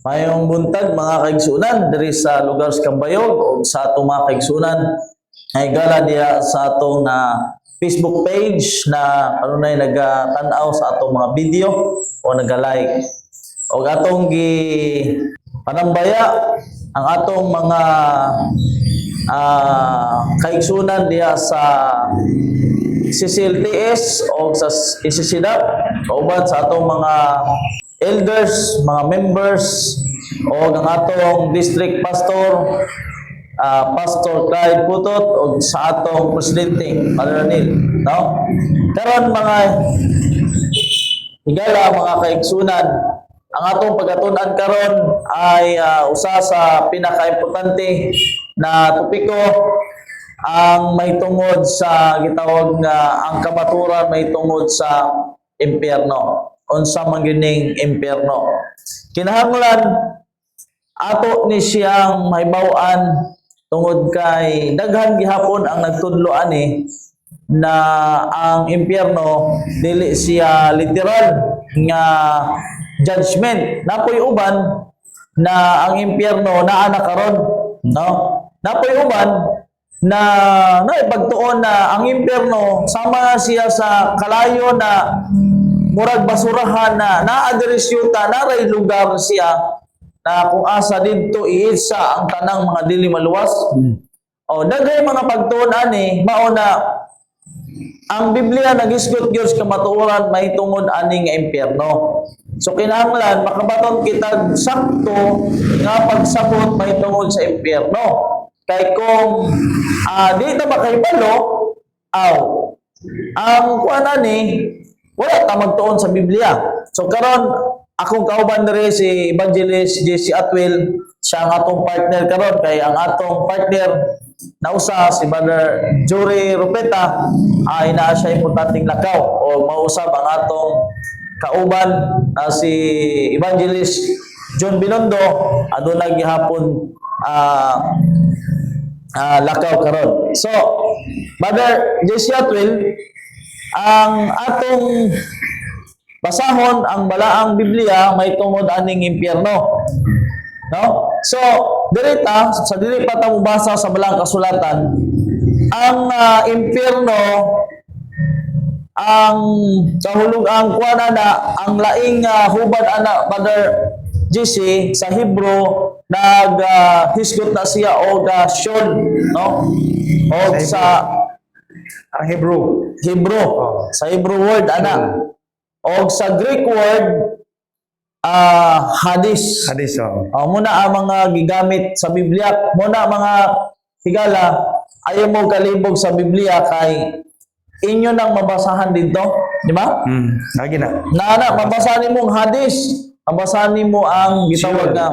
Mayong buntag mga kaigsunan diri sa lugar sa Cambayog o sa atong mga kaigsunan ay gala diya sa atong Facebook page na kanunay naga-tan-aw sa atong mga video o naga-like. O atong gi panambaya ang atong mga kaigsunan diya sa CCLTS o sa ICCDAP kauban sa atong mga elders, mga members o ang atong district pastor, Pastor Clyde Putot o sa atong presidente, Father Ranil, no? Karon mga higala, mga kaigsunan, ang atong pagatunan karon ay usa sa pinaka-importante na topiko ang may tungod sa gitawag nga ang kamaturan may tungod sa impyerno. Unsa man gining impyerno. Kinahanglan ato ni siyang mahibaw-an tungod kay daghan gihapon ang nagtudlo ani na ang impyerno dili siya literal nga judgment. Napoy uban na ang impyerno naa na karon, no? Napoy uban na naipagtuon na ang impyerno sama siya sa kalayo na murag basurahan na naa-address yuta naray lugar siya na kung asa didto iisa ang tanang mga dili maluwas. O daghay mga pagtuon ani mao na ang Biblia nagisgot gyud sa kamatuoran mahitungod ani nga impyerno. So kinahanglan makabaton kita sakto nga pagsabot mahitungod sa impyerno. Kay kung di ta makahibalo ang kuan ani wala ta magtuon sa Biblia. So karon akong kauban diri si Evangelist JC Atwell, siya ang atong partner karon kay ang atong partner na usa si Brother Jory Rupeta ay naa siya importanteng lakaw o mausab ang atong kauban si Evangelist John Binondo aduna gihapon lakaw karon. So Brother JC Atwell, ang atong basahon ang balaang Biblia may tungod aning impyerno, no? So dirita sa dili pa ta mobasa sa balaang kasulatan ang impyerno ang kahulog ang kuana na ang laing hubad ana Brother GC sa Hebrew hisgot na siya og Sheol, no? Og sa ang Hebrew. Sa Hebrew word ana. O sa Greek word hadis. Muna ang mga gigamit sa Biblia. Muna mga higala ayaw mo kalibog sa Biblia kay inyo nang mabasahan dito, di ba? Lagi na. Mabasahan mo ang hadis. Mabasahan mo ang gitawag na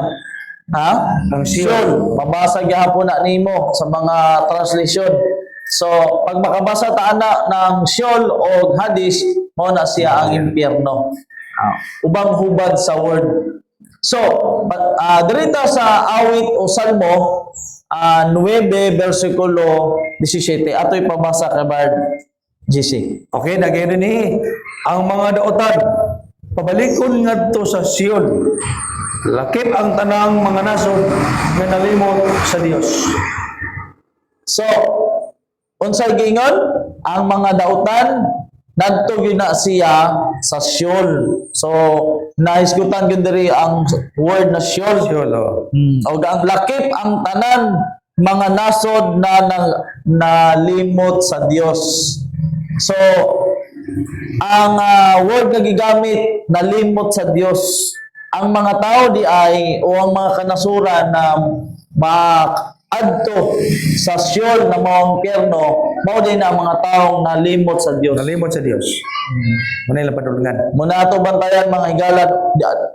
ang Sheol. Mabasa gyapon na nimo sa mga translation. So, pag makabasa ta ana ng Sheol o hadis, mao na siya ang impyerno. Ubang hubad sa word. So, dirita sa awit o Salmo 9 versikulo 17. Ato'y pabasa kay Bard GC. Okay, nagyan ni ang mga daotan pabalikon ngadto sa Sheol. Lakip ang tanang mga nasod nga nalimot sa Dios. So, unsay gingon ang mga dautan nadto gyud na siya sa Sheol. So naisgutan gyud diri ang word na Sheol. O ang lakip ang tanan mga nasod na nalimot sa Dios. So ang word nga gigamit nalimot sa Dios. Ang mga tao di ay o ang mga kanasuran na adto sa Sheol na mga impyerno, mao din ang mga taong nalimot sa Dios. Nalimot sa Dios. Muna ilang padulungan. Muna ato bantayan mga higalat,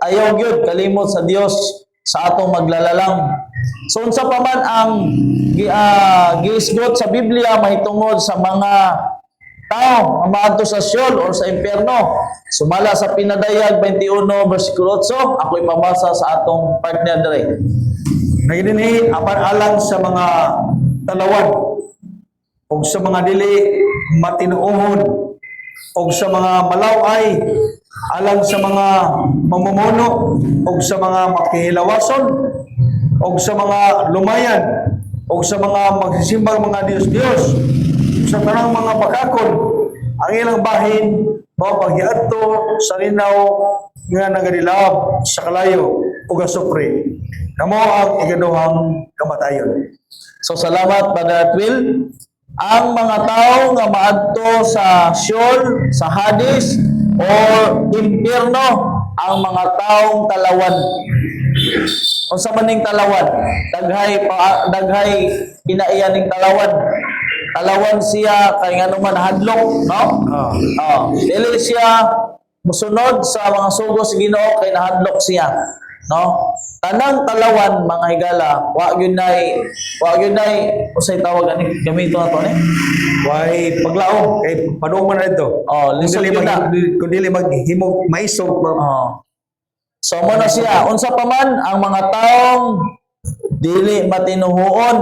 ayaw gyud kalimot sa Dios sa atong maglalalang. So unsa pa man ang giisgot sa Biblia mahitungod sa mga tao ang maadto sa Sheol or sa impyerno. Sumala sa Pinadayag 21 versikulo 8, ako'y mabasa sa atong partner dere. Nagdinhi apan alang sa mga talawan o sa mga dili matinuohon o sa mga malaway alang sa mga mamumuno o sa mga makihilawason o sa mga lumayan o sa mga magsisimbang mga Diyos-Diyos sa tanang mga bakakon ang ilang bahin mao paghiadto sa linaw nga nagadilab sa kalayo ug asupre kamo ang ikaduhang kamatayon. So salamat Brother Will. Ang mga tao nga maadto sa Sheol, sa Hades or impyerno, ang mga taong talawan. Unsa man ning talawan? Daghay kinaiyan ning talawan. Talawan siya kay ngano man hadlok, no? Dili siya musunod sa mga sugo sa Ginoo kay nahadlok siya, no? Tanang talawan mga higala, wa gyud nay usay tawag ani gamito na to ni. Way paglaom kay padung man dito. Lisod yun na. Kung dili maghimog maisog. So mo na siya, unsa pa man ang mga taong dili matinuhuon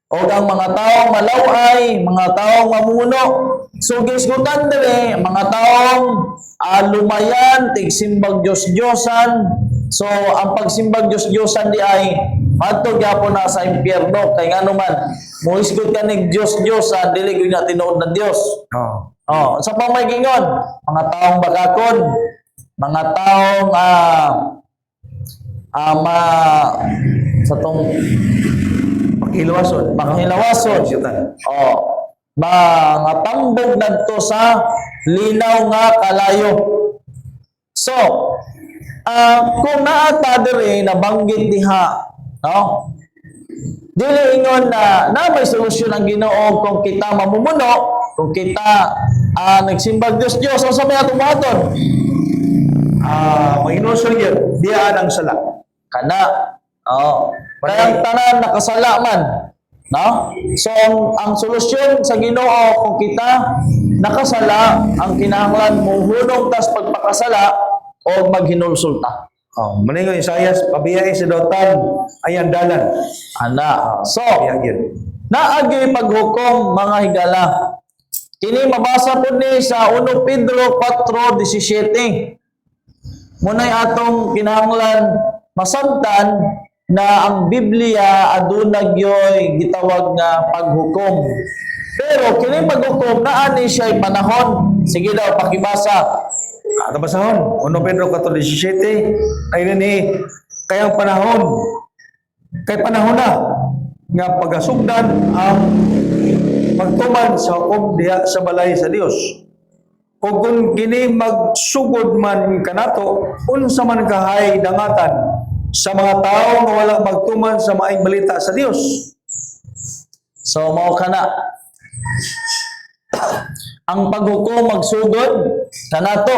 o ang mga taong malaway, mga taong mamuno, sugisgutan dire, mga taong lumayan, tigsimbag Diyos-Diyosan. So ang pagsimbag Diyos-Diyosan di ay adto gyapon na sa impyerno kay ngano man muhisgot ka ning Diyos-Diyosan dili gyud na tinuod na Dios. Sa pamagingon, mga taong bakakon, mga taong sa tong Pakilawason. Mga tambog nadto sa linaw nga kalayo. So, kung naata diri nabanggit diha, no? Dili ingon na may solusyon ang Ginoo kung kita mamumuno, kung kita nagsimbag Diyos, so sa may atong buhaton. Mainuson yun, diyaan ang sala. Kana. Kaya ang tanan nakasala man. No? So, ang solusyon sa Ginoo kung kita nakasala, ang kinahanglan muhunong tas pagpakasala o maghinulsulta. Maningon Isaias, pabiyay sa dotan ayan dalan. So, Pabiyagin. naagi paghukom mga higala. Kini mabasa po ni sa 1 Pedro 4:17. Munay atong kinahanglan masabtan na ang Biblia aduna gyoy gitawag nga paghukom. Pero kini paghukom naa ni siya panahon. Sige daw pakibasa. Basahon, 1 Pedro 4:17 ay ni kayang panahon na nga pagasugdan ang pagtuman sa hukom diha sa balay sa Dios. O kung kini magsugod man kanato, unsa man kahay dangatan sa mga tao nga wala magtuman sa maayong balita sa Dios. So mao kana ang paghukom magsugod kanato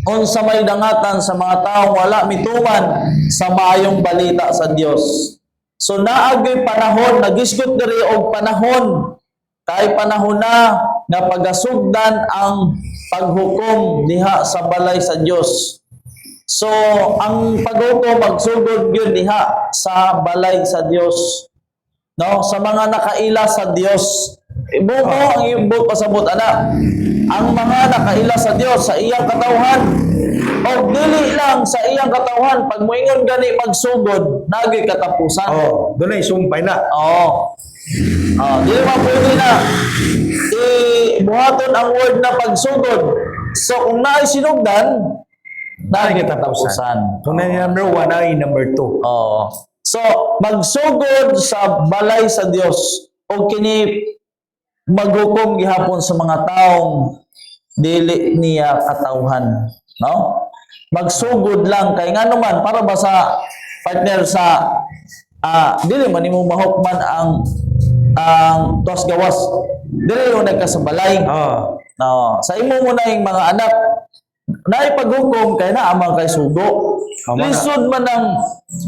unsa may dangatan sa mga taong wala mituman sa maayong balita sa Dios. So naagay panahon, nagisgot diri og panahon kay panahon na nga pagasugdan ang paghukom diha sa balay sa Dios. So ang paghukom magsugod gyud diha sa balay sa Dios. No, sa mga nakaila sa Dios. Ibuo ang ibot pasabot ana. Ang mga nakaila sa Dios sa iyang katawhan o dili lang sa iyang katawhan pag moingon gani magsugod nagay katapusan. Dunay sumpay na. Dili man pwede na buhaton ang word na pagsugod. So kung naay sinugdan nagay katapusan. Kung number 1 ay number 2. So magsugod sa balay sa Dios o kini maghukom gihapon sa mga taong dili niya katawhan, no? Magsugod lang kay ngano man para ba sa partner sa dili man nimo mahukman ang tuwas gawas. Dili yo nagkasabalay. No, sa imo mo na yung mga anak naay paghukom kay naa man kay sugo. Lisod man ang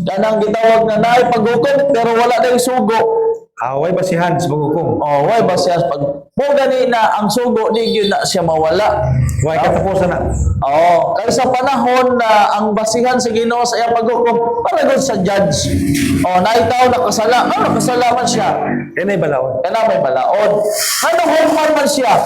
kanang gitawag na naay paghukom pero wala na yung sugo. Away basihan sa paghukom. Oh, why ba siya pag mo gani na ang sugo di gyud na siya mawala. Way katapusan na. Oh, kay sa panahon na ang basihan sa Ginoo sa iyang paghukom para gud sa judge. Oh, naitaw nakasala, nakasala man siya. Kaya balawon. Kana may balaod. Ano human man siya?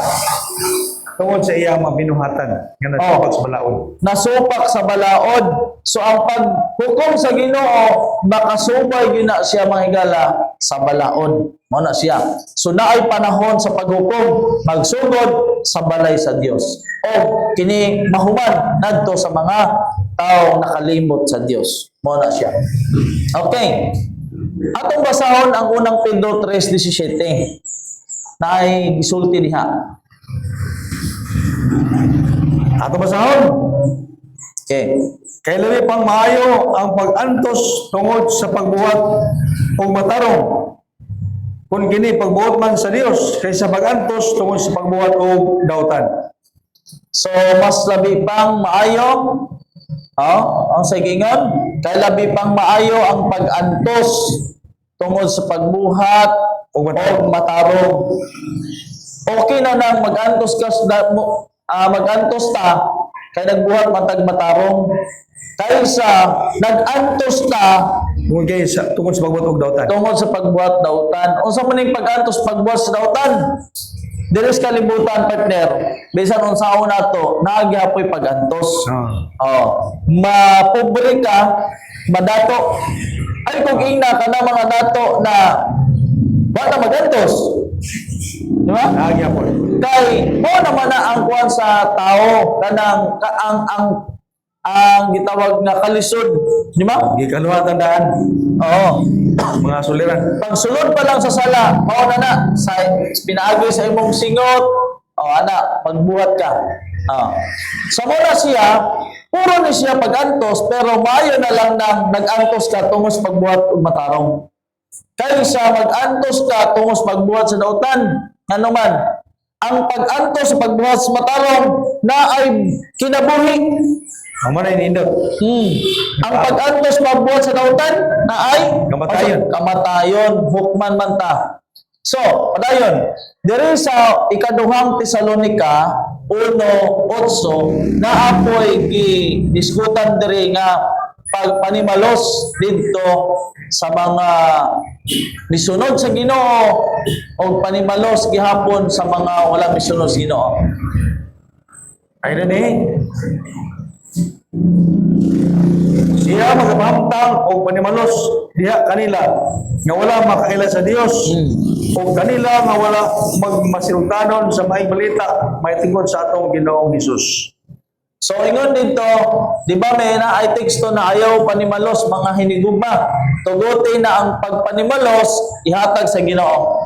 Tungod sa iyang mga binuhatan. Nga nagtapag sa balawon. Nasupak sa balaod. So ang paghukom sa Ginoo makasubay gyud na siya mga higala sa balaod. Mao na siya. So naay panahon sa paghukom magsugod sa balay sa Dios. O kini mahuman nadto sa mga tao nakalimot sa Dios. Mao na siya. Okay. Atong basahon ang unang Pedro 3:17. Naay gisulti diha. Ato basahon. Okay. Kay labi pang maayo ang pag-antos tungod sa pagbuhat og matarong. Kung kini pagbuhat man sa Dios kaysa pag-antos tungod sa pagbuhat og dautan. So mas labi pang maayo ang sagingon kay labi pang maayo ang pag-antos tungod sa pagbuhat Og o matarong. Okay na nang mag-antos ka mag-antos ta kay nagbuhat matag matarong kaysa nag-antos ta Kung kay sa tungod sa pagbuhat og dautan. tungod sa pagbuhat dautan. Unsa man ning pag-antos pagbuhat sa dautan? Dili sa kalibutan partner. Bisan unsa una to, naagihapoy pag-antos. Oh, mapobre ka, madato. Ay kung ina ka na mga dato na wala magantos. Di ba? Naagya po. Kay mo naman na ang kuan sa tao kanang ang gitawag nga kalisod, di ba? Gikaluha tandaan. Oo. Mga suliran. Pagsulod pa lang sa sala, mao na sa pinaagi sa imong singot. Ana, pagbuhat ka. Sa muna siya, puro ni siya pag-antos, pero maayo na lang na nag-antos ka tungod sa pagbuhat ug matarong. Kaysa mag-antos ka tungod sa pagbuhat sa dautan, ano man, ang pag-antos sa pagbuhat sa matarong na ay kinabuhi. Ang manay nindot. Ang pag-antos pagbuhat sa dautan na ay Kamatayon. Kamatayon, hukman man ta. So, padayon, diri sa ikaduhang Tesalonika 1:8 na apoy gi-diskutan diri nga pagpanimalos didto sa mga misunod sa Ginoo o panimalos gihapon sa mga wala misunod sa Ginoo. Ay na ni. Siya magpamtang o panimalos diha kanila nga wala makaila sa Dios o kanila nga wala magmasilutanon sa maayong balita may tingkod sa atong Ginoong Hesus. So ingon dito, di ba may na ay teksto na ayaw panimalos mga hinigugma. Tuguti na ang pagpanimalos ihatag sa Ginoo.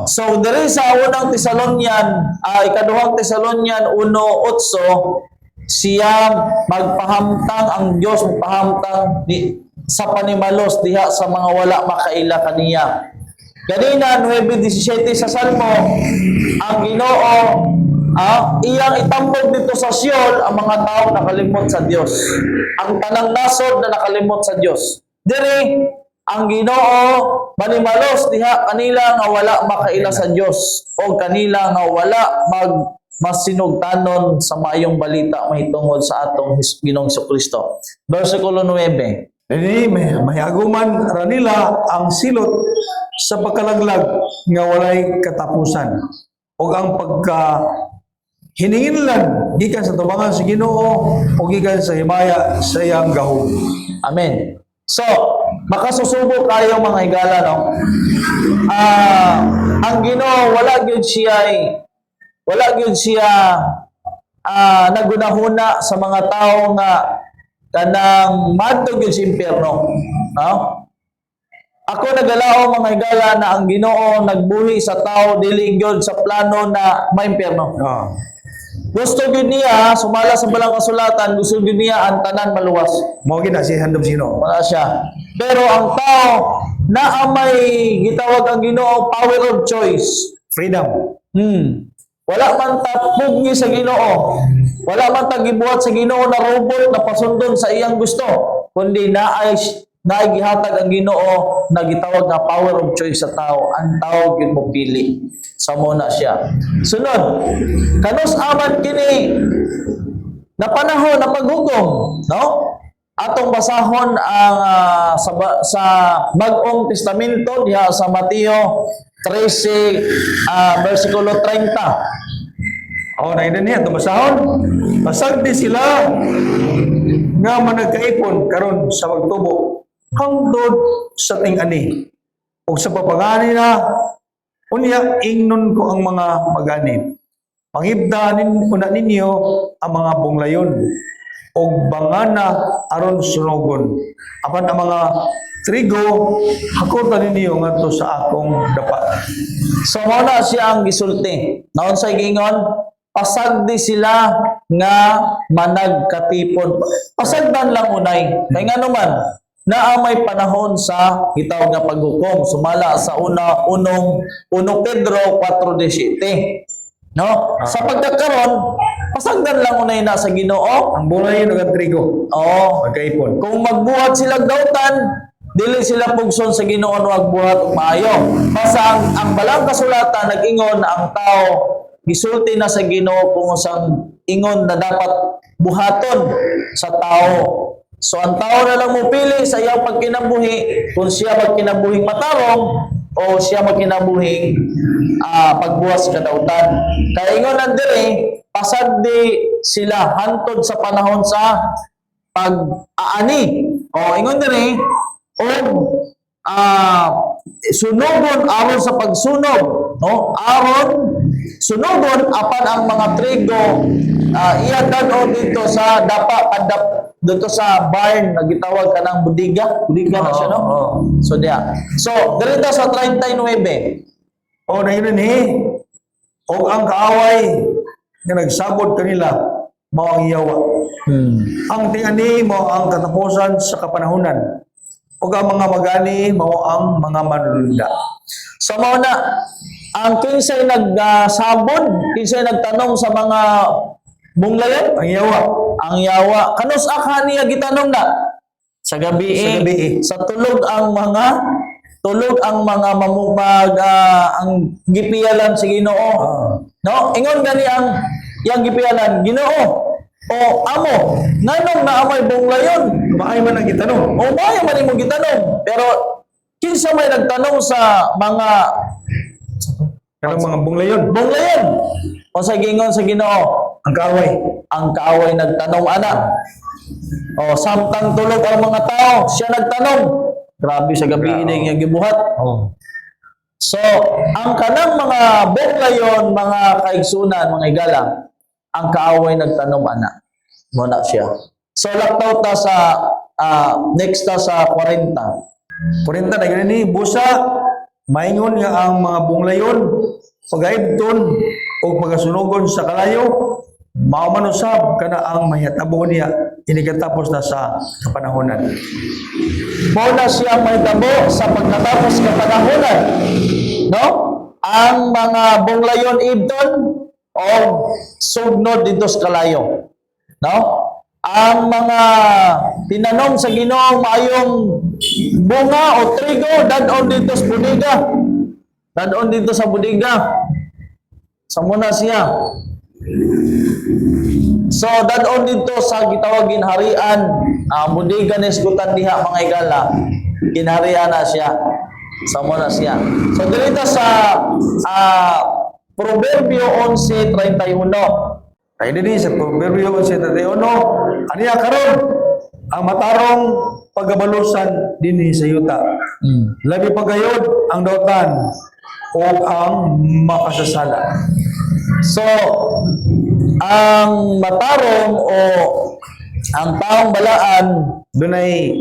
So diri sa unang Tesalonian, ikaduhang Tesalonian 1:8, siya magpahamtang ang Dios magpahamtang sa panimalos diha sa mga wala makaila kaniya. Kanina 9:17 sa Salmo, ang Ginoo iyang itambog dito sa Siol ang mga tao nakalimot sa Dios. Ang tanang nasod na nakalimot sa Dios. Diri ang Ginoo manimalos diha kanila nga wala makaila sa Dios o kanila nga wala masinugtanon sa maayong balita mahitungod sa atong Ginoong Jesucristo. Versikulo 9. Dili may aguman ra nila ang silot sa pagkalaglag nga walay katapusan ug ang pagka hininginlan gikan sa tubangan sa Ginoo o gikan sa himaya sa iyang gahom. Amen. So, makasusubo kayo mga higala, no? Ang Ginoo wala gyud siya nagunahuna sa mga tao nga kanang madto gyud sa impyerno, no? Ako nagalao mga higala na ang Ginoo nagbuhi sa tao dili gyud sa plano na maimpyerno. Gusto gyud niya sumala sa balang kasulatan, gusto gyud niya ang tanan maluwas. Mao gid na si handom sino. Wala siya. Pero ang tao na may gitawag ang Ginoo power of choice. Freedom. Wala man tapugni sa Ginoo. Wala man tagibuhat sa Ginoo na robot na pasundon sa iyang gusto. Kundi naay na gihatag ang Ginoo na gitawag nga power of choice sa tao, ang tao gyud mo pili. Sa muna siya. Sunod, kanus aman kini na panahon na paghugom, no? Atong basahon ang sa Bagong Testamento diha sa Mateo 13 versikulo 30. O, na yun niya, tumasahon. Pasagdi sila nga managkaipon karon sa pagtubo hangtod sa ting-ani. O sa papangani na, unya ingnon ko ang mga magani. Mangibdanin una ninyo ang mga bunglayon o bangana aron sunogon. Apan ang mga trigo, hakutan ninyo ngadto sa akong dapa. So muna siya ang gisulti. Naon sa gingon, pasagdi sila nga managkatipon. Pasagdan lang unay. Kay nga naman, naa may panahon sa gitawag nga paghukom. Sumala sa unong Pedro 4:17. No? Sa pagkakaroon, pasagdan lang unay na sa Ginoo. Ang bunglayon ug trigo, Oo. magkaipon. Kung magbuhat sila dautan, dili sila pugson sa Ginoo nga magbuhat og maayo. Basta ang balang kasulatan nag-ingon na ang tao gisulti na sa Ginoo kung usang ingon na dapat buhaton sa tao. So ang tao na lang mo pili sa iyang pagkinabuhi kung siya magkinabuhing matarong o siya magkinabuhing pagbuwas kadautan. Kaya ingon nandiri, pasagdi sila hantod sa panahon sa pag-aani. O ingon diri, o sunogon aron sa pagsunog, no? Aron sunogon apan ang mga trigo iyan dito sa dito sa barn na gitawag kanang budiga na siya, no? So dia. So dito sa 39. O, na yun o ang kaaway nga nagsabot kanila, mao ang iyawa. Ang ting-ani mo ang katapusan sa kapanahunan. O ang mga magani mao ang mga manlulunda. So mao na ang kinsay nagsabod, kinsay nagtanong sa mga bunglayan, Ang iyawa. ang yawa. Kanus akha niya gitanong na sa gabi, Sa gabi. sa tulog ang mga mamupag ang gipiyalan sa Ginoo. No, ingon gani ang yang gipiyalan, Ginoo. O amo, nganong naamay bunglayon? Kumahay man ang gitanong. O maayo man imong gitanong. Pero kinsa may nagtanong sa mga Kanang mga bunglayon. bunglayon? O sa gingon sa Ginoo, Ang kaaway. ang kaaway nagtanong ana. O samtang tulog ang mga tao, siya nagtanong. Grabe sa gabi ini nga gibuhat. So, ang kanang mga bunglayon, mga kaigsunan, mga igala, ang kaaway nagtanong ana. Muna siya. So, laktaw ta sa next ta sa 40. 40 na ganini, busa, maingon nga ang mga bunglayon, pagaibton o pagasunugon sa kalayo, maumanusab ka na ang mahitabo niya, inikatapos na sa kapanahonan. Muna siya may tabo sa pagkatapos kapanahonan. No? Ang mga bunglayon ibton o sugnod dito sa kalayo. No? Ang mga tinanong sa Ginoo maayong bunga o trigo dadon dito sa budiga. Dadon dito sa budiga. Sa muna siya. So dadon dito sa gitawagin harian, budiga ni isgutan diha mga igala. Kinaharian na siya. Sa muna siya. So dito sa Proverbio 11:31. Kaya din sa Proverbio 11:31, aniya karon ang matarong pagabalusan dinhi sa yuta. Labi pagayod ang dautan o ang makasasala. So, ang matarong o ang taong balaan Dunay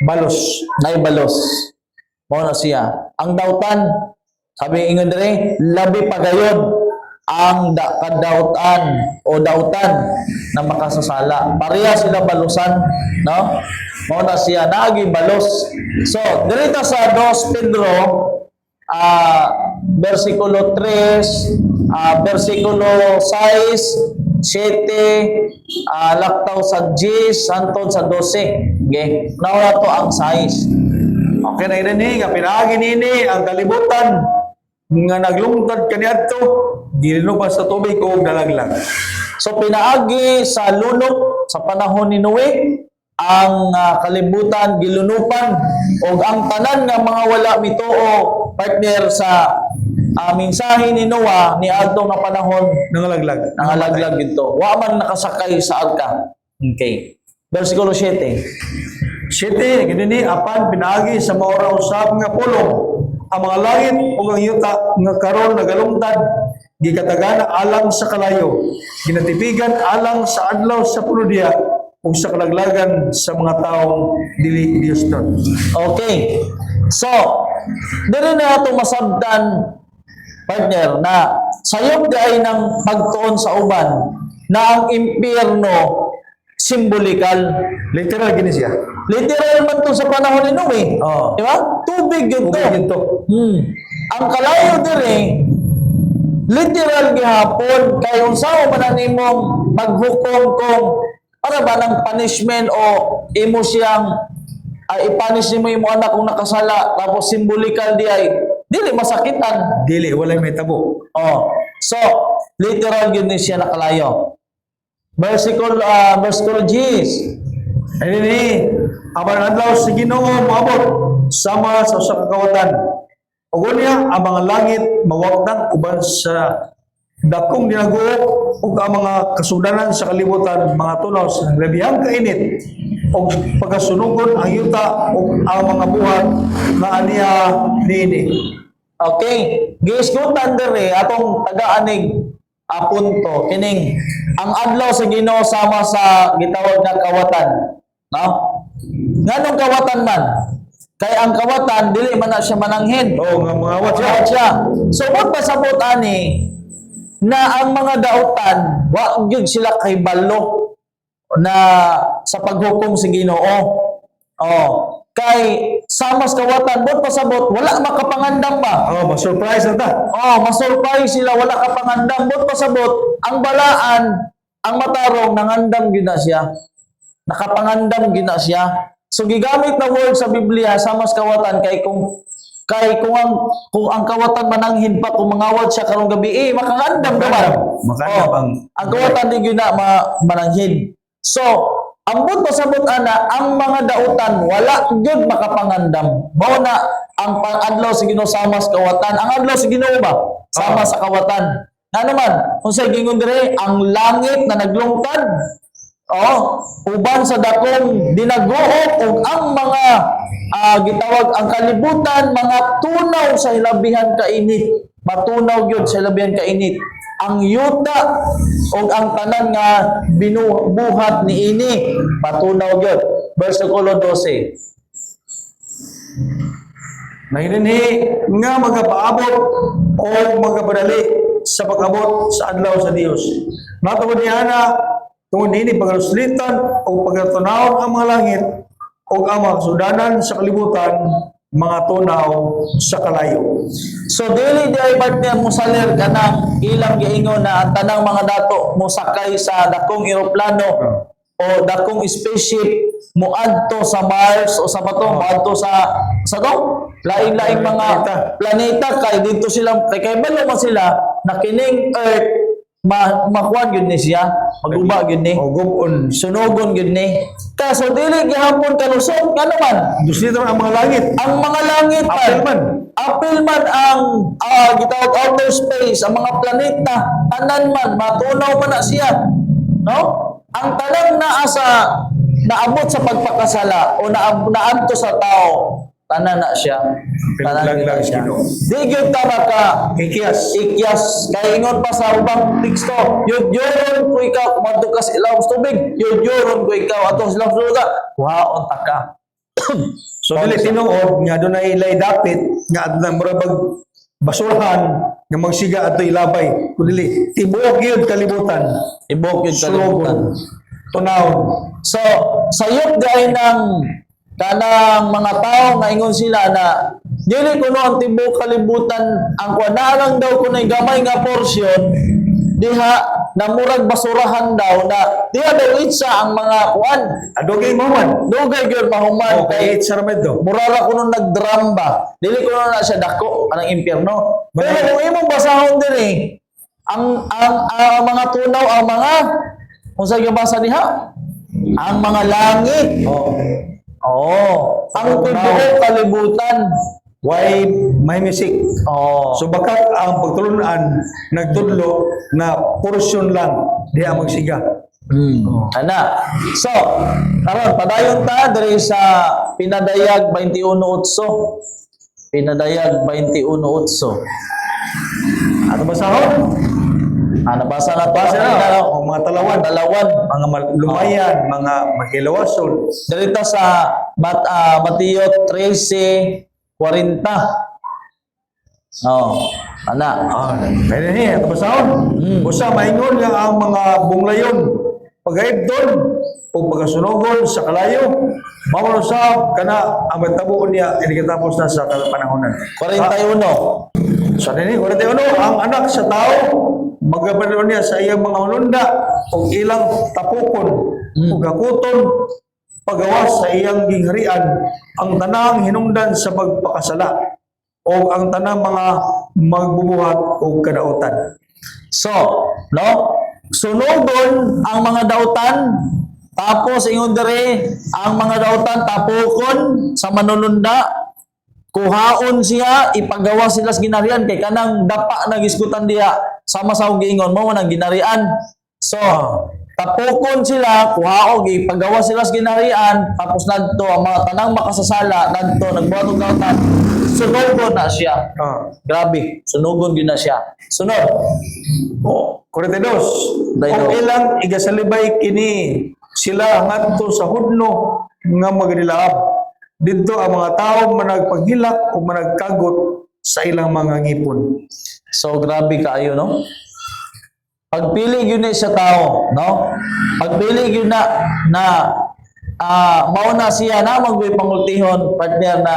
balos. naibalos. Mao na siya. Ang dautan, sabi ingon diri, labi pagayod ang kadautan o dautan na makasasala. Pareha sila balusan, no? Mao na siya naagi balos. So, dito sa 2 Pedro versikulo 3, versikulo 6 laktaw sa 10 hangtod sa 12. Okay. Nauna to ang size. Okay na ini nga pinaagi nini ang kalibutan nga naglungtad kaniadto gilinubas sa tubig o dalaglag. So pinaagi sa lunok sa panahon ni Noe ang kalibutan gilunupan o ang tanan nga mga wala mituo partner sa mensahe ni Noah ni adto nga panahon Nangalaglag. nangalaglag ito. Wa man nakasakay sa arka. Okay. Versikulo 7. Siyete, ganini apan pinaagi sa maura usab nga pulong ang mga langit ug ang yuta nga karon nagalungtad gikatagana alang sa kalayo ginatipigan alang sa adlaw sa puludya ug sa kalaglagan sa mga taong dili Dioston. Okay. So, dili na ito masabdan partner na sayop di ay ng pagtuon sa uban na ang impyerno simbolikal. Literal gini siya. Literal man to sa panahon ni Noe. Oo. Di ba? Tubig yun to. Tubig yun to. Ang kalayo dire, literal gihapon kay unsaon man ang imong maghukom kung para ba ng punishment o imo siyang i-punish nimo imong anak kung nakasala tapos simbolikal di ay dili masakitan. Dili walay may tabo. Oh. So, literal yun siya nakalayo. Versikulo 10. Ayun ni, apan adlaw sa Ginoo moabot sama sa usa ka kawatan. Ug unya ang mga langit mawagtang uban sa dakong dinaguok ug ang mga kasudanan sa kalibutan mga tunaw sa labihang kainit ug pagasunugon ang yuta ug ang mga buhat nga aniya niini. Okay. Giisgutan dire atong taga-anig punto kining ang adlaw sa Ginoo sama sa gitawag nga kawatan. No? Nganong kawatan man? Kay ang kawatan dili man na siya mananghin. Oh, nga mga awat siya. Awat siya. So mo pasabot ani na ang mga dautan wa gyud sila kay balo na sa paghukom sa Ginoo. Oh, kay samas kawatan mo pasabot wala makapangandam ba? Oh, ma-surprise na ta. Oh, masurprise sila wala kapangandam mo pasabot ang balaan ang matarong nangandam gyud na siya. Nakapangandam gina siya. So gigamit na word sa Biblia sa mas kawatan kay kung ang kawatan mananghin pa kung mangawat siya karong gabi makangandam naman. Makandam ang kawatan di gyud na mananghin. So ambot pasabot ana ang mga dautan wala gyud makapangandam. Mao na ang pang-adlaw sa Ginoo sama sa kawatan. Ang adlaw sa Ginoo ba sama sa kawatan. Nga naman, kung sa gingon dire ang langit na naglungtad uban sa dakong dinaguok ug ang mga gitawag ang kalibutan mga tunaw sa hilabihan kainit. Matunaw gyud sa hilabihan kainit. Ang yuta ug ang tanan nga binubuhat niini matunaw gyud. Versikulo 12. Nahinini nga magapaabot o magapadali sa pag-abot sa adlaw sa Dios. Matungod niya na tungod nini pagluslitan o pagtunawon ang mga langit o ang mga sudanan sa kalibutan mga tunaw sa kalayo. So dili di ay partner mo salir kanang ilang giingon na ang tanang mga dato mo sakay sa dakong eroplano o dakong spaceship mo adto sa Mars o sa bato mo adto sa to lain-laing mga planeta kay dito sila kay balo man sila na kining Earth makuan gyud ni siya maguba gyud ni O gubon. sunugon gyud ni kaso dili gihapon kalusot nga naman Duslitan ang mga langit. ang mga langit apil man ang gitawag outer space ang mga planeta tanan man matunaw man na siya no ang tanang naa sa naabot sa pagpakasala o naadto sa tao tanan na siya Pinaglag siya Ginoo. di gyud ta maka ikyas kay ingon pa sa ubang teksto yudyoron ko ikaw kumadto ka sa ilawom sa tubig yudyoron ko ikaw ato sa ilawom sa lugar kuhaon ta ka. So dili tinuod nga dunay lay dapit nga adto murabag basurahan nga magsiga adto ilabay kundi tibuok gyud kalibutan. Ibok yun kalimutan. Tunawon. So, sayop dahil ng kanang mga tao nga ingon sila na dili kuno ang tibok kalibutan ang kuana lang daw kunay gamay nga porsyon diha na murag basurahan daw na diha daw itsa ang mga kuan. Adugay mo man. Dugay gyud mahuman Okay, kay sa ramed do. murara ko nung nagdrama. Dili ko na siya dako anang impyerno. Pero Manay- kung imong basahon din ang mga tunaw, ang mga unsa gibasa diha? Ang mga langit. Oh. Oh, ang Tunaw. tibuok kalibutan. Why may music? Oh. So baka ang pagtulunan nagtudlo na portion lang diha magsiga. Ana. So, karon padayon ta diri sa Pinadayag 21:8. Pinadayag 21:8. Ano basahon? Nabasa na to. Basa na. O mga talawan, Dalawan. mga lumayan, mga makilawason. Dito sa Mateo 13:40. Oh, ana. Pwede niya, ito basahon. Usa, maingon nga ang mga bunglayon. Pagayib doon, o pagkasunogon sa kalayo, mawala sa kana ang magtabuon niya, inikatapos na sa panahonan. 41. Sa nini, wala tayo ang anak sa tao, magabalo niya sa iyang mga hulunda o ilang tapukon o gakuton pagawas sa iyang gingharian ang tanang hinungdan sa pagpakasala o ang tanang mga magbubuhat o kadautan. So, no? Sunogon ang mga dautan, tapos ingon dere ang mga dautan tapukon sa manununda, kuhaon siya, ipagawa sila sa ginarian kay kanang dapa nagiskutan diha sama sa giingon mo nang ginarian. So, tapukon sila, kuhaon ipagawa sila sa ginarian, tapos nadto ang mga tanang makasasala, nadto nagbuhat og dautan. Sunogon na siya. Grabe, sunugon gyud na siya. Sunod. O, 42. Dayno. O ilang igasalibay kini sila ngadto sa hudno nga magdilaab. Dito ang mga tao managpaghilak o managkagot sa ilang mga ngipon. So grabe kaayo no. Pagpili gyud ni sa tao, no? Pagpili gyud na mao na siya na magboy pangultihon partner na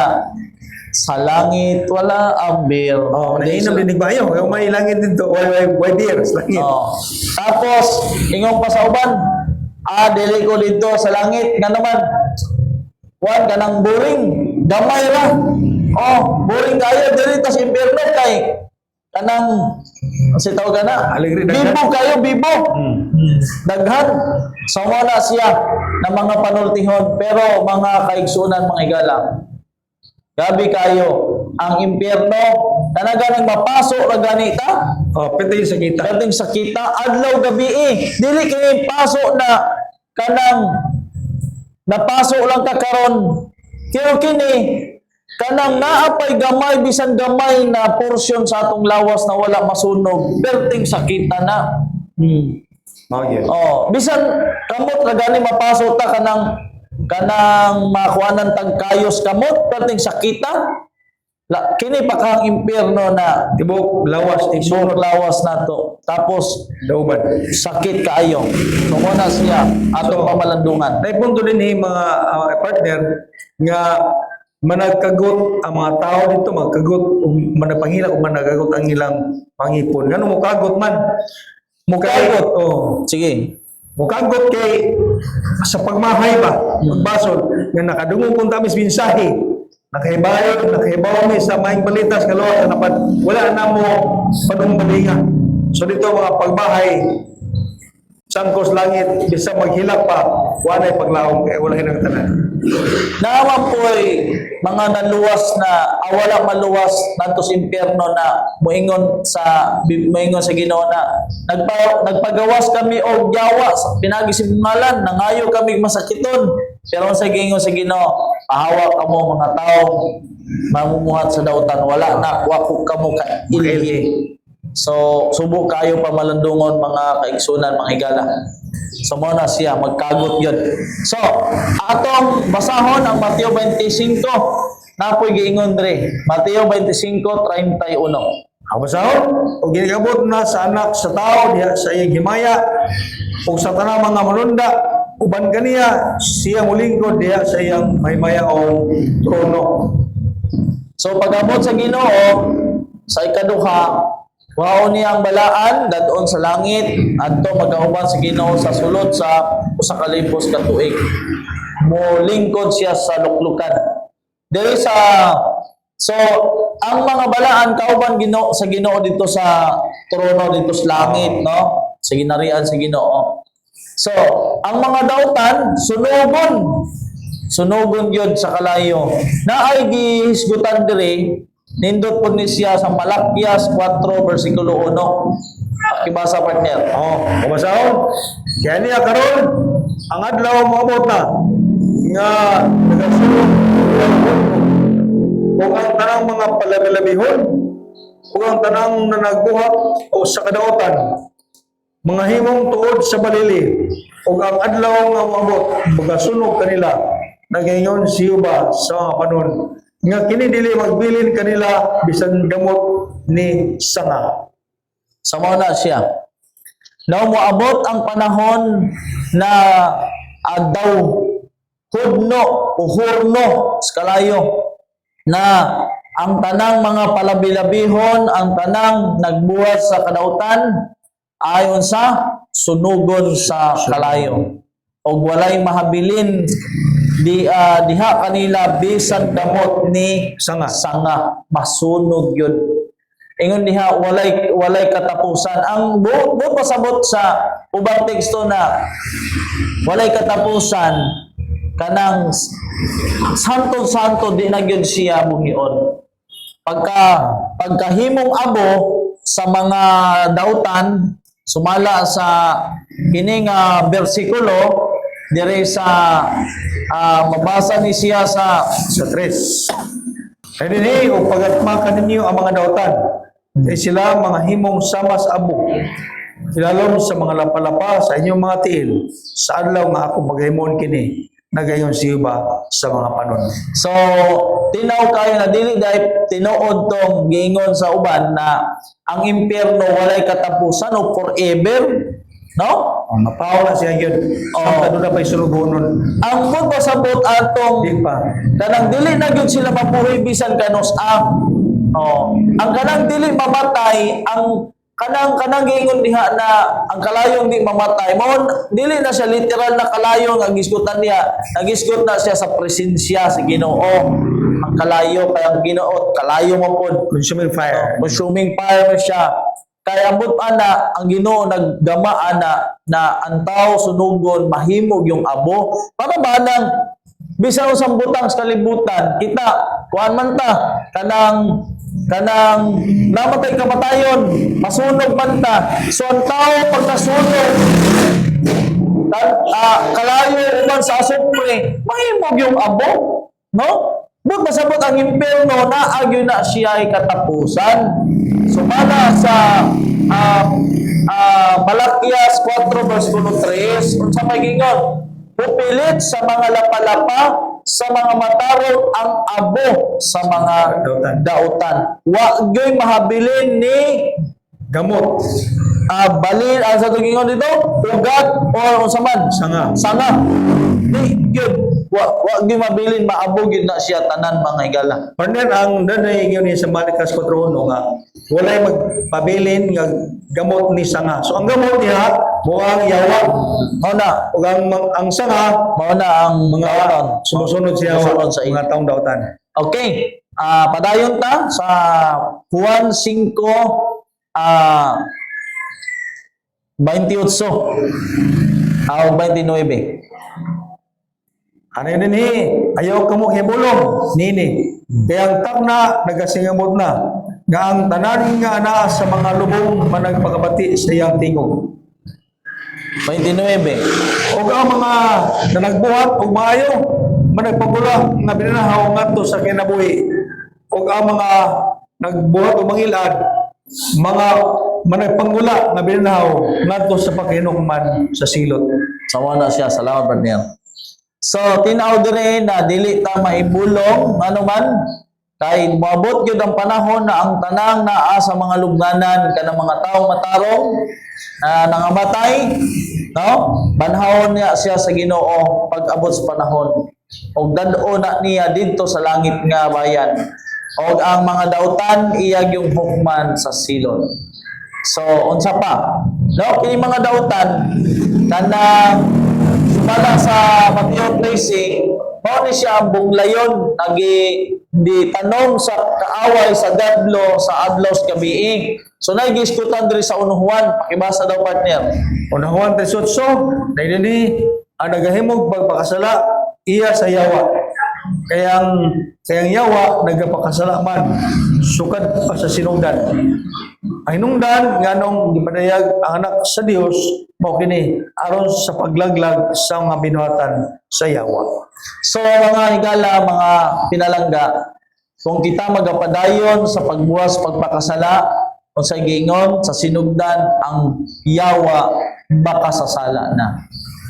sa langit wala ambir. Oh, nainom din bayo, kaya may langit dito, why dear, sa langit. Oh. Tapos ingong pa sa uban, dili ko dito sa langit nga naman. Wan kanang boring, gamay ra. Oh, boring kayo diri tas impierno kay kanang si tawag na. Aligri, daghan. Bibo kayo, bibo. Daghan. So wala siya na mga panultihon pero mga kaigsunan mga igala. Gabi kayo ang impierno kanaganang mapaso ra ganita. Oh, pwede yung sakita. Kating sakita adlaw gabi dili kay paso na kanang napaso lang ka karon. Kaya kini kanang naapay gamay bisan gamay na porsyon sa atong lawas na wala masunog. Perting sakita na. Oh, yeah. Oh, bisan kamot ra gani mapaso ta kanang makuanan tag kayos kamot perting sakita. Kini pa kang impierno na Tibok, lawas, isunod lawas nato. Tapos dauban. sakit kaayo. Sumuna siya atong pamalandungan. May punto din mga partner nga managkagot ang mga tao dito, magkagot o manapangila o managagot ang ilang pangipon. Ngano mo kagot man? Mukagot. Oh. Sige. Mukagot kay sa pagmahay ba, pagbasol, nga nakadungog kung tamis mensahe, nakahibaw mi sa maing balitas kalawa na wala na mo panumbalinga. So dito mga pagbahay, sangkos langit, bisa maghilak pa, wala paglaong kaya wala hinang tanan. Naman po'y mga naluwas na wala maluwas nanto sa impyerno na moingon sa Ginoo na nagpagawas kami og yawa pinagi si ngalan nangayo kami masakiton pero sa gingon sa Ginoo pahawa kamo mga tao mamumuhat sa dautan wala na wako kamo ka ilhi. So subo kayo pamalandungon mga kaigsunan mga higala. So mo na siya magkagot yun. So atong basahon ang Mateo 25 napoy giingon dre. Mateo 25:31. Ang basahon, o ginagabot na sa anak sa tao, diha sa iyang himaya, o sa tanang mga manunda, uban kaniya, siya mulingkod diha sa iyang himaya o trono. So pag-abot sa Ginoo sa ikaduha Wao niya ang balaan dadon sa langit adto magkauban sa Ginoo sa sulod sa usa ka libos ka tuig. Molingkod siya sa luklukan. Diri sa so ang mga balaan kauban Ginoo sa Ginoo dito sa trono dito sa langit, no? Sa ginarian sa Ginoo. So, ang mga dautan sunugon yun sa kalayo. Naay gihisgutan diri nindot po ni siya sa Malakias 4 versikulo 1. Pakibasa partner. Kumasahon. Kaya niya karon ang adlaw moabot na nga nagasulod kung ang tanang mga palabilabihon kung ang tanang nanagbuhat o sa kadautan mga himong tuod sa balili ug ang adlaw nga moabot magasunog kanila nagaingon siya sa mga panon nga kini dili magbilin kanila bisan gamot ni sanga. Sa mao na siya. Now moabot ang panahon na adlaw hudno o hurno sa kalayo na ang tanang mga palabilabihon, ang tanang nagbuhat sa kadautan ayon sa sunugon sa kalayo. O walay mahabilin diha kanila bisan damot ni sanga masunog yun. Ingon diha walay katapusan. Ang buot pasabot sa ubang teksto na walay katapusan kanang santo di na gyud siya buhion. Pagkahimong abo sa mga dautan sumala sa kining bersikulo dire sa mabasa ni siya sa 3. Kaya din o pagatmakan ninyo ang mga dautan sila mga himong samas abo ilalom sa mga lapalapa sa inyong mga tiil sa adlaw nga ako maghimon kini nagayon siya sa mga panon. So, tinaw kayo na dili dahil tinuod tong giingon sa uban na ang impyerno walay katapusan o forever, no? Mapaw na siya yun. Ang na pa'y sunugunon. Ang kung pasabot atong Di pa. kanang dili na gyud sila mabuhay bisan kanos ang kanang dili mamatay ang kanang giingon diha na ang kalayong di mamatay mo dili na siya literal na kalayo nga gisgutan niya nagisgot na siya sa presensya sa Ginoo ang kalayo kay ang Ginoo kalayo mo pod Consuming fire. consuming fire mo siya kaya ambot ana ang Ginoo naggamaan na ang tao sunugon mahimog yung abo para ba nang bisan usang butang sa kalibutan kita kuan man ta kanang namatay kamatayon masunog man ta so ang tao pagkasunog kalayo uban sa asupre mahimog yung abo no but masabot ang impyerno na agyo na siya ay katapusan sumala sa Malakias 4 versikulo 3 unsa may gingon pupilit sa mga lapalapa sa mga matarong ang abo sa mga dautan. Wa gyoy mahabilin ni Gamot. balin ang sa tugingon dito ugat o unsa man sanga. Di gyud wa gyoy mabilin maabo gyud na siya tanan mga higala. Partner, ang danay yun sa Malakias 4.1 nga walay magpabilin nga gamot ni sanga. So ang gamot niya buang yawa. Mao na Ug ang sanga mao na ang mga dautan. sumusunod siya Sumusunod sa mga taong dautan. Okay. Padayon ta sa Juan 5 28 o 29. Ano yun din ayaw ka mo hibulong nini. Kaya ang takna nagasingamot na nga ang tanan nga ana sa mga lubong managpakabati sa iyang tingog. 29. O ang mga nanagbuhat o maayo managpagula nga binanahaw ngadto sa kinabuhi. O ang mga nagbuhat o mangilad mga managpanggula nga binanahaw ngadto sa paghinukman sa silot. Sawa na siya. Salamat, partner. So, tinaw dire na dili ta maibulong ano man kay moabot gyud ang panahon na ang tanang naa sa mga lubnganan kanang mga taong matarong na nangamatay, no? Banhawon niya siya sa Ginoo pag-abot sa panahon. Og dad-o na niya didto sa langit nga bayan. Og ang mga dautan iyag yung hukman sa silot. So unsa pa? No, kini mga dautan kana sumala sa Mateo 13, mao ni siya ang bunglayon di tanong sa kaaway sa gadlo sa adlaw sa gabi. So nagiskutan diri sa unuhuan, pakibasa daw partner. Unahuan 18, dahil ni ang nagahimog pagpakasala, iya sa yawa. Kayang yawa, nagpakasala man, sukad pa sa sinugdan. Ang hinungdan, nganong gipadayag ang anak sa Dios, mao kini aron sa paglaglag sa mga binuhatan sa yawa. So mga higala, mga pinalangga, kung kita magapadayon sa pagbuwas pagpakasala, o sa gingon, sa sinugdan, ang yawa makasasala na.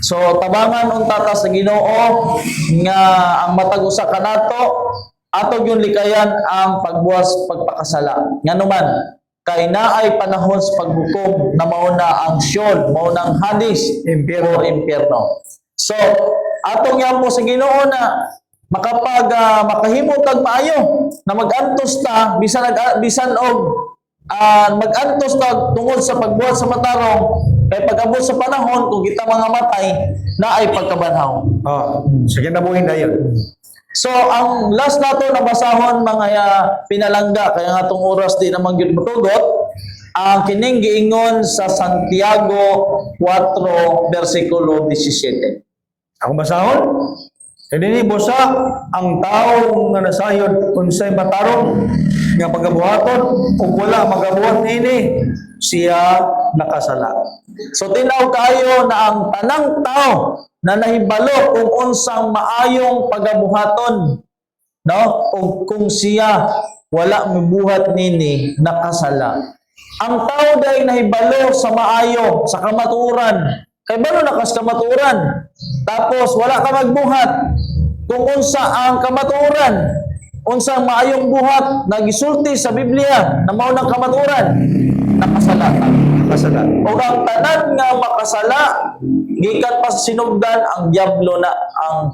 So tabangan unta ta sa Ginoo nga ang matag usa kanato atog yung likayan ang pagbuwas pagpakasala. Nganuman kay naay panahon sa paghukom na mauna ang Sheol, mauna ang Hades, impyerno. So atong yamo sa Ginoo na makahimo tag maayo na magantos ta bisan og magantos tag tungod sa pagbuhat sa matarong kay pag-abot sa panahon kung kita mga matay na ay pagkabanhaw. Sige na buhin na yun. So ang last nato na basahon mga pinalangga kaya nga tong oras di naman gyud matugot ang kining giingon sa Santiago 4 versikulo 17. Ako basahon? Kaya ni busa ang tao nga nasayod unsay matarong nga pagabuhaton ug wala magabuhat ini siya nakasala. So tinaw kayo na ang tanang tao na nahibalo kung unsang maayong pagabuhaton, no? O kung siya wala mibuhat nini nakasala. Ang tao day nahibalo sa maayo, sa kamatuoran. Kay balo nakas kamatuoran. Tapos wala ka magbuhat. Kung unsa ang kamatuoran, unsang maayong buhat nagisulti sa Biblia na mao ng kamatuoran, nakasala ta. O ang tanan nga makasala, gikan pa sa sinugdan ang diablo na ang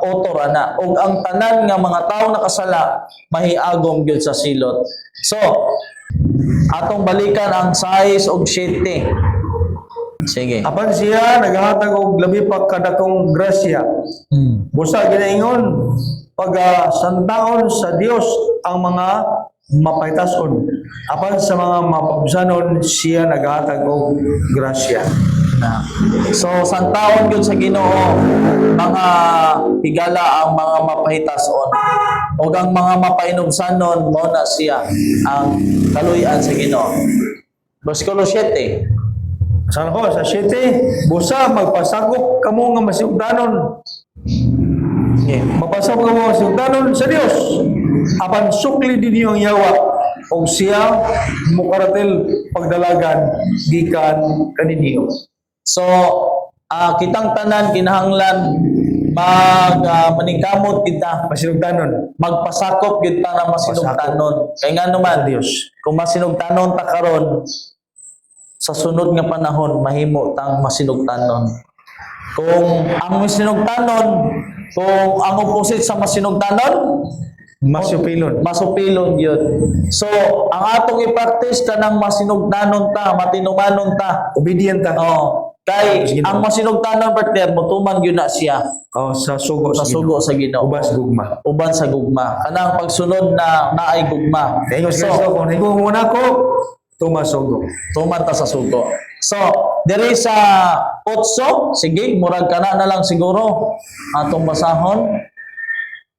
autor ana. O ang tanan nga mga tawo nakasala, mahiagom gyud sa silot. So, atong balikan ang 6 ug 7. Sige. Apan siya naghatag og labi pa kadakong grasya. Busa ginaingon pag santaon sa Dios ang mga mapaytason. Apan sa mga mapabsanon siya naghatag og grasya. So santaon gyud sa Ginoo mga higala ang mga mapahitason o ang mga mapainugsanon mo na siya ang kaluy-an sa Ginoo. Versikulo 7. Saan ko? Sa 7, busa magpasagop kamo nga masugdanon. Mapasagop kamo masugdanon sa Dios. Apan sukli din niyo ang yawa o siya mukaratil pagdalagan gikan kaninyo. So kitang tanan kinahanglan maningkamot kita, Masinugdanon. magpasakop kita na masinugtanon. Kay nga naman Dios. kung masinugtanon ta karon sa sunod nga panahon mahimo tang masinugtanon. Kung ang masinugtanon, kung ang opposite sa masinugtanon, Masupilon. masupilon yun. So, ang atong i-practice kanang masinugtanon ta, matinumanon ta. Obedient ta. Kay Sige na. ang masinugtanon partner mutuman gyud na siya Sa sugo sa sugo sa Ginoo. Ubas gugma. Uban sa gugma. Kanang pagsunod na naay gugma. Kaya So, kung higo muna ko, tumasugo. tuman ta sa sugo. So, diri sa 8, sige, murag kana na lang siguro atong basahon.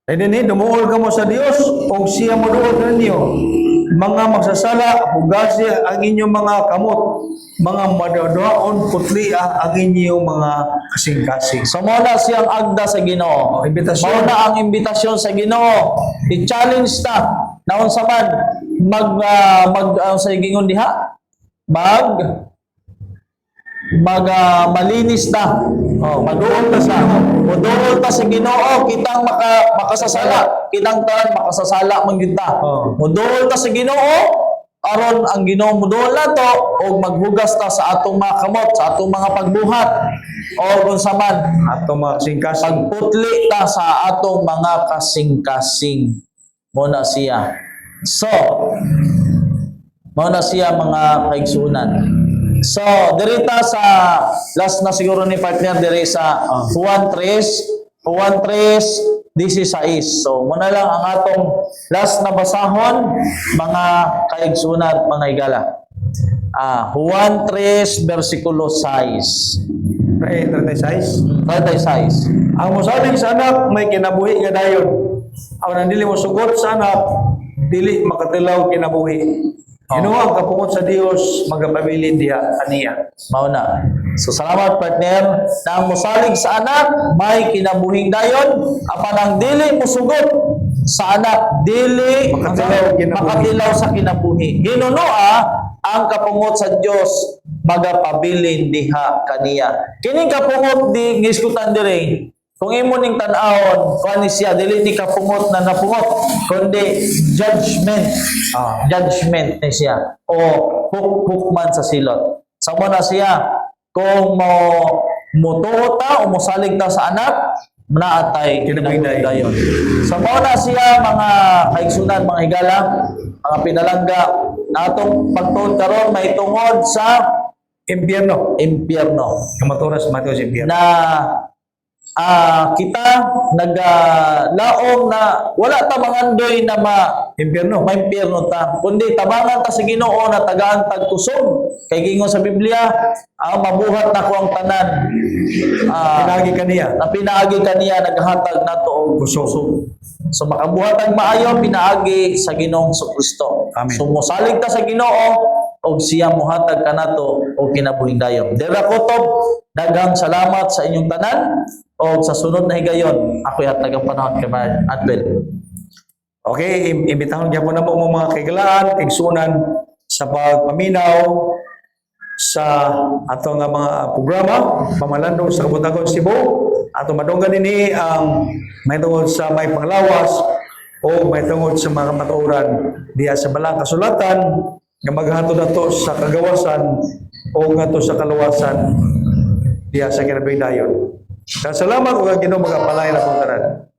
E din dumuol ka mo sa Dios, o siya mo duol ka ninyo. Mga magsasala, hugasi ang inyong mga kamot. Mga madadoaon, putli ang inyong mga kasing-kasing. So, mao na siyang agda sa Ginoo. Imbitasyon. Mao na ang imbitasyon sa Ginoo. I-challenge ta na unsa man sa gingon diha malinis ta. Maduol ta sa Muduol ta sa Ginoo kitang makasasala. Kitang tanan makasasala man gyud ta. Muduol ta sa Ginoo aron ang Ginoo muduol nato og maghugas ta sa atong mga kamot, sa atong mga pagbuhat o unsa man Ato mga kasing-kasing. pagputli ta sa atong mga kasing-kasing. Muna siya. So, Mao na siya mga kaigsunan. So, dirita sa last na siguro ni partner diri sa Juan 3:16. So, muna lang ang atong last na basahon, mga kaigsunan, mga higala. Juan 3, versikulo 6. 36. 36. Ang mosalig sa anak may kinabuhi nga dayon. Ang nandili mo sugot sa anak, dili makatilaw kinabuhi. Inuwang kapungot sa Dios magapabilin diha kaniya. Mauna. So salamat partner. Na ang mosalig sa anak may kinabuhing dayon, apan ang dili mosugot sa anak dili makatilaw sa kinabuhi. Hinunoa ang kapungot sa Dios magapabilin diha kaniya. Kining kapungot di ngiskutan diri. Kung imo ning tan-awon, kuani siya dili ni kapungot na napungot, kundi judgment. Judgment ni siya o hukman sa silot. Samo na siya kung mutuo ta o mosalig ta sa anak, naatay kinabuhi dayon. Samo na siya mga kaigsunan, mga higala, mga pinalangga na atong pagtuon karon may tungod sa Impyerno. impyerno Kamaturas Mateos impyerno. na kita naglaom na wala ta mangandoy na Impyerno. maimpyerno ta, kundi tabangan ta sa Ginoo na tagaan tag kusog. Kay gingon sa Biblia, mabuhat na ko ang tanan. Pinagi kaniya. Na pinaagi kaniya naghatag nato og Kusog. So makabuhat ang maayo pinaagi sa Ginoong Kristo. Amen. So mosalig ta sa Ginoo og siya mohatag kanato og kinabuhing dayon. Dira kutob, daghang salamat sa inyong tanan og sa sunod na higayon ako hatag ang panahon kay Brad Adwell. Okay, imbitahon niya po na mo mga kaigalaan, igsunan sa pagpaminaw sa ato nga mga programa, pamalandong sa Kabutagon Cebu, ato madunggan nini ang may tungod sa may panglawas o may tungod sa mga matuoran diya sa balang kasulatan nga maghatod nato sa kagawasan o ngadto sa kaluwasan diya sa kinabing dayon. Salamat ug Ginoo magapalay na pong tanan.